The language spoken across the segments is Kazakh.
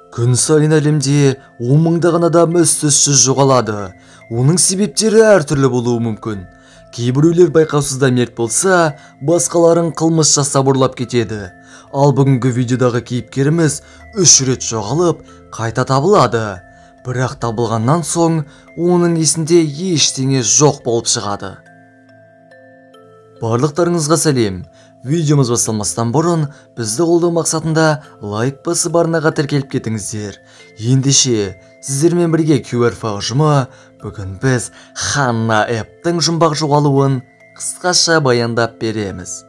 Күн сайын әлемде 10 мыңдаған адам із-түзсіз жоғалады. Оның себептері әртүрлі болуы мүмкін. Кейбіреулер байқаусызда мерт болса, басқаларын қылмыс жасап ұрлап кетеді. Ал бүгінгі видеодағы кейіпкеріміз 3 рет жоғалып, қайта табылады. Бірақ табылғаннан соң, оның есінде ештеңе жоқ болып шығады. Барлықтарыңызға сәлем. Видеомыз басталмастан бұрын бізді қолдау мақсатында лайк басып арнаға тіркеліп кетіңіздер. Ендеше сіздермен бірге QR-фа ұжымы бүгін біз Ханна Эббтің жұмбақ жоғалуын қысқаша баяндап береміз.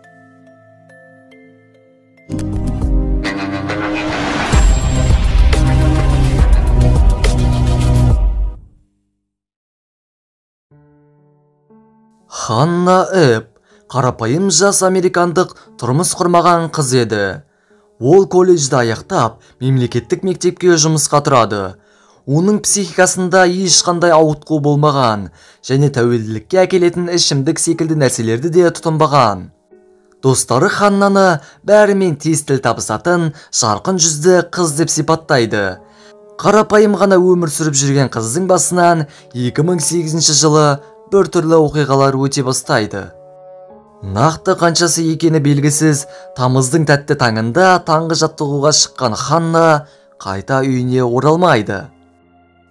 Ханна Эбб қарапайым жас американдық тұрмыс құрмаған қыз еді. Ол колледжді аяқтап, мемлекеттік мектепке жұмысқа тұрады. Оның психикасында ешқандай ауытқу болмаған, және тәуелділікке әкелетін ішімдік секілді нәрселерді де тұтынбаған. Достары Ханнаны бәрімен тез тіл табысатын жарқын жүзді қыз деп сипаттайды. Қарапайым ғана өмір сүріп жүрген қыздың басынан 2008 жылы біртүрлі оқиғалар өте бастайды. Нақты қаншасы екені белгісіз, тамыздың тәтті таңында таңғы жаттығуға шыққан Ханна қайта үйіне оралмайды.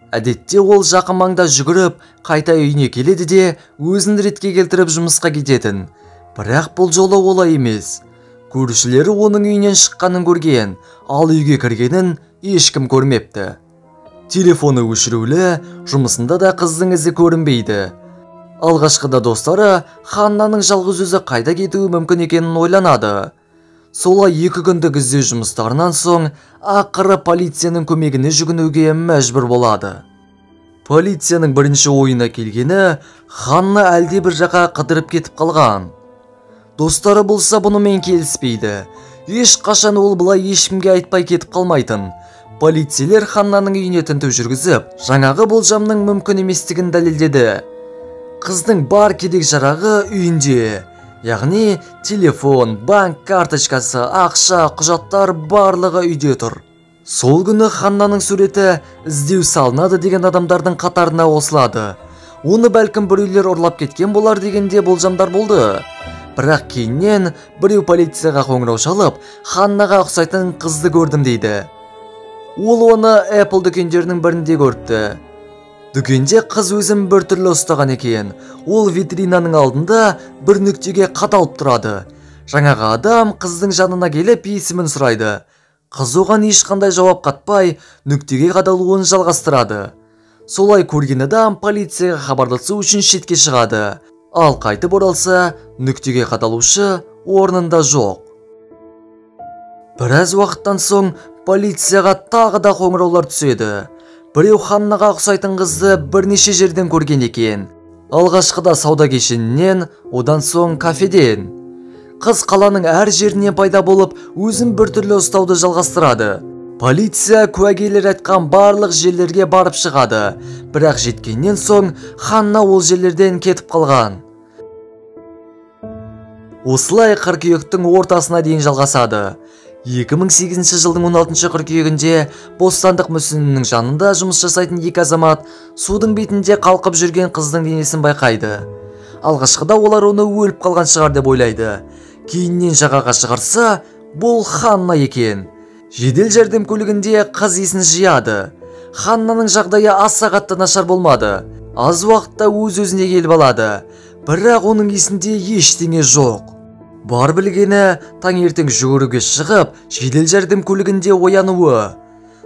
Әдетте ол жақын маңда жүгіріп, қайта үйіне келеді де, өзін ретке келтіріп жұмысқа кететін. Бірақ бұл жолы олай емес. Көршілері оның үйінен шыққанын көрген, ал үйге кіргенін ешкім көрмепті. Телефоны өшірулі, жұмысында да қыздың ізі көрінбейді. Алғашқыда достары Ханнаның жалғыз өзі қайда кетуі мүмкін екенін ойланады. Солай 2 күндік іздеу жұмыстарынан соң, ақыры полицияның көмегіне жүгінуге мәжбүр болады. Полицияның бірінші ойына келгені, Ханна әлде бір жаққа қыдырып кетіп қалған. Достары болса бұнымен келіспейді. Ешқашан ол бұлай ешкімге айтпай кетіп қалмайтын. Полицейлер Ханнаның үйіне тінту жүргізіп, жаңағы болжамның мүмкін еместігін дәлелдеді. Қыздың бар керек жарағы үйінде, яғни телефон, банк карточкасы, ақша, құжаттар барлығы үйде тұр. Сол күні Ханнаның суреті іздеу салынады деген адамдардың қатарына қосылады. Оны бәлкім біреулер ұрлап кеткен болар дегенде болжамдар болды. Бірақ кейіннен біреу полицияға қоңырау шалып, Ханнаға ұқсайтын қызды көрдім дейді. Ол оны Apple дүкендерінің бірінде көріпті. Дүкенде қыз өзін біртүрлі ұстаған екен. Ол витринаның алдында бір нүктеге қадалып тұрады. Жаңағы адам қыздың жанына келіп есімін сұрайды. Қыз оған ешқандай жауап қатпай, нүктеге қадалуын жалғастырады. Солай көрген адам полицияға хабарласу үшін шетке шығады. Ал қайтып оралса, нүктеге қадалушы орнында жоқ. Біраз уақыттан соң полицияға тағы да қоңыраулар түседі. Біреу Ханнаға ұқсайтын қызды бірнеше жерден көрген екен. Алғашқыда сауда кешенінен, одан соң кафеден. Қыз қаланың әр жерінен пайда болып, өзін біртүрлі ұстауды жалғастырады. Полиция куәгерлер айтқан барлық жерлерге барып шығады. Бірақ жеткеннен соң Ханна ол жерлерден кетіп қалған. Осылай қыркүйектің ортасына дейін жалғасады. 2008 жылдың 16 қыркүйегінде бостандық мүсінінің жанында жұмыс жасайтын 2 азамат судың бетінде қалқып жүрген қыздың денесін байқайды. Алғашқыда олар оны өліп қалған шығар деп ойлайды. Кейіннен жағаға шығарса, бұл Ханна екен. Жедел жәрдем көлігінде қыз есін жияды. Ханнаның жағдайы аса қатты нашар болмады. Аз уақытта өз-өзіне келіп алады. Бірақ оның есінде ештеңе жоқ. Бар білгені таңертең жүгіруге шығып, жедел жәрдем көлігінде оянуы.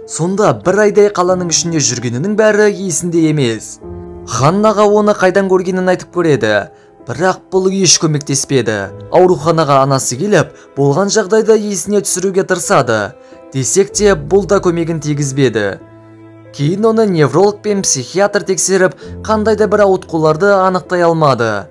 Сонда бір айдай қаланың ішінде жүргенінің бәрі есінде емес. Ханнаға оны қайдан көргенін айтып көреді. Бірақ бұл еш көмектеспеді. Ауруханаға анасы келіп, болған жағдайда есіне түсіруге тырысады. Десек те бұл да көмегін тигізбеді. Кейін оны невролог пен психиатр тексеріп, қандай да бір ауытқуларды анықтай алмады.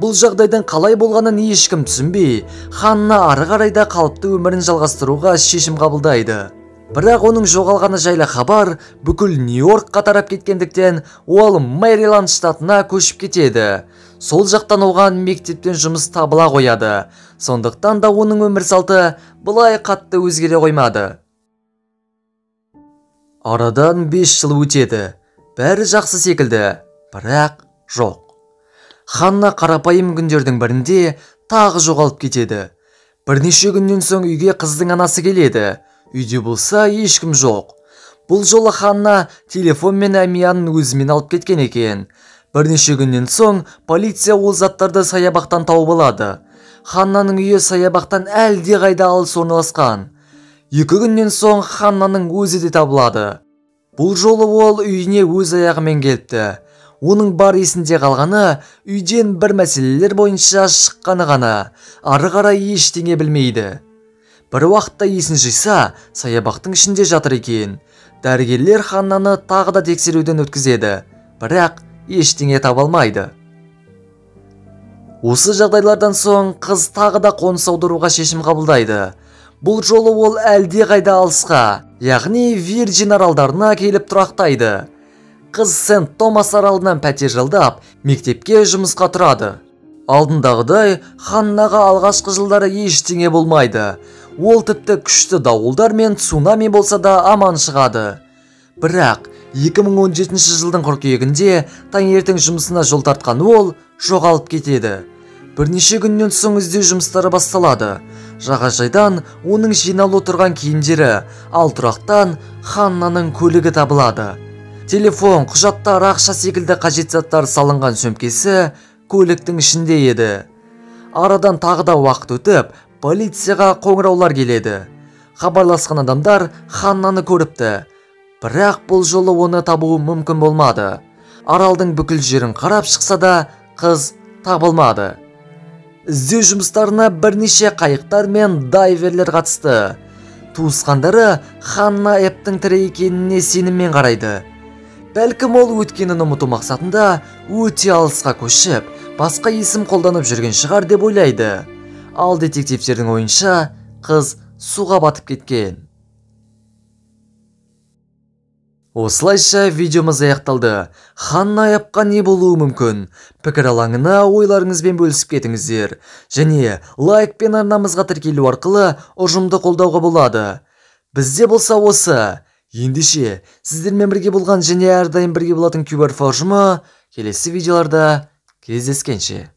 Бұл жағдайдың қалай болғанын ешкім түсінбей, Ханна ары қарайда қалыпты өмірін жалғастыруға шешім қабылдайды. Бірақ оның жоғалғаны жайлы хабар бүкіл Нью-Йоркқа тарап кеткендіктен, ол Мэриланд штатына көшіп кетеді. Сол жақтан оған мектептен жұмыс табыла қояды. Сондықтан да оның өмір салты бұлай қатты өзгере қоймады. Арадан 5 жыл өтеді. Бәрі жақсы секілді, бірақ жоқ. Ханна қарапайым күндердің бірінде тағы жоғалып кетеді. Бірнеше күннен соң үйге қыздың анасы келеді. Үйде болса ешкім жоқ. Бұл жолы Ханна телефон мен әмиянын өзімен алып кеткен екен. Бірнеше күннен соң полиция ол заттарды саябақтан тауып алады. Ханнаның үйі саябақтан әлде қайда алыс орналасқан. 2 күннен соң Ханнаның өзі де табылады. Бұл жолы ол үйіне өз аяғымен келіпті. Оның бар есінде қалғаны үйден бір мәселелер бойынша шыққаны ғана, ары қарай ештеңе білмейді. Бір уақытта есін жиса, саябақтың ішінде жатыр екен. Дәрігерлер Ханнаны тағы да тексеруден өткізеді, бірақ ештеңе таба алмайды. Осы жағдайлардан соң қыз тағы да қоныс аударуға шешім қабылдайды. Бұл жолы ол әлде қайда алысқа, яғни Вирджин аралдарына келіп тұрақтайды. Қыз Сент-Томас аралынан пәтер жалдап, мектепке жұмысқа тұрады. Алдындағыдай Ханнаға алғашқы жылдары ештеңе болмайды. Ол тіпті күшті дауылдар мен цунами болса да аман шығады. Бірақ 2017 жылдың қыркүйегінде таңертең жұмысына жол тартқан ол жоғалып кетеді. Бірнеше күннен соң іздеу жұмыстары басталады. Жағажайдан оның жиналу тұрған киімдері, ал тұрақтан Ханнаның көлігі табылады. Телефон, құжаттар, ақша секілді қажет заттар салынған сөмкесі көліктің ішінде еді. Арадан тағы да уақыт өтіп, полицияға қоңыраулар келеді. Хабарласқан адамдар Ханнаны көріпті. Бірақ бұл жолы оны табуы мүмкін болмады. Аралдың бүкіл жерін қарап шықса да, қыз табылмады. Іздеу жұмыстарына бірнеше қайықтар мен дайверлер қатысты. Туысқандары Ханна Эптің тірі екеніне сеніммен қарайды. Бәлкім ол өткенін ұмыту мақсатында өте алысқа көшіп, басқа есім қолданып жүрген шығар деп ойлайды. Ал детективтердің ойынша, қыз суға батып кеткен. Осылайша видеомыз аяқталды. Ханна Эпқа не болуы мүмкін? Пікір алаңына ойларыңызбен бөлісіп кетіңіздер. Және лайк пен арнамызға тіркелу арқылы ұжымды қолдауға болады. Бізде болса осы. Ендеше, сіздермен бірге болған және әрдайым бірге болатын Q-Bar ұжымы келесі видеоларда кездескенше.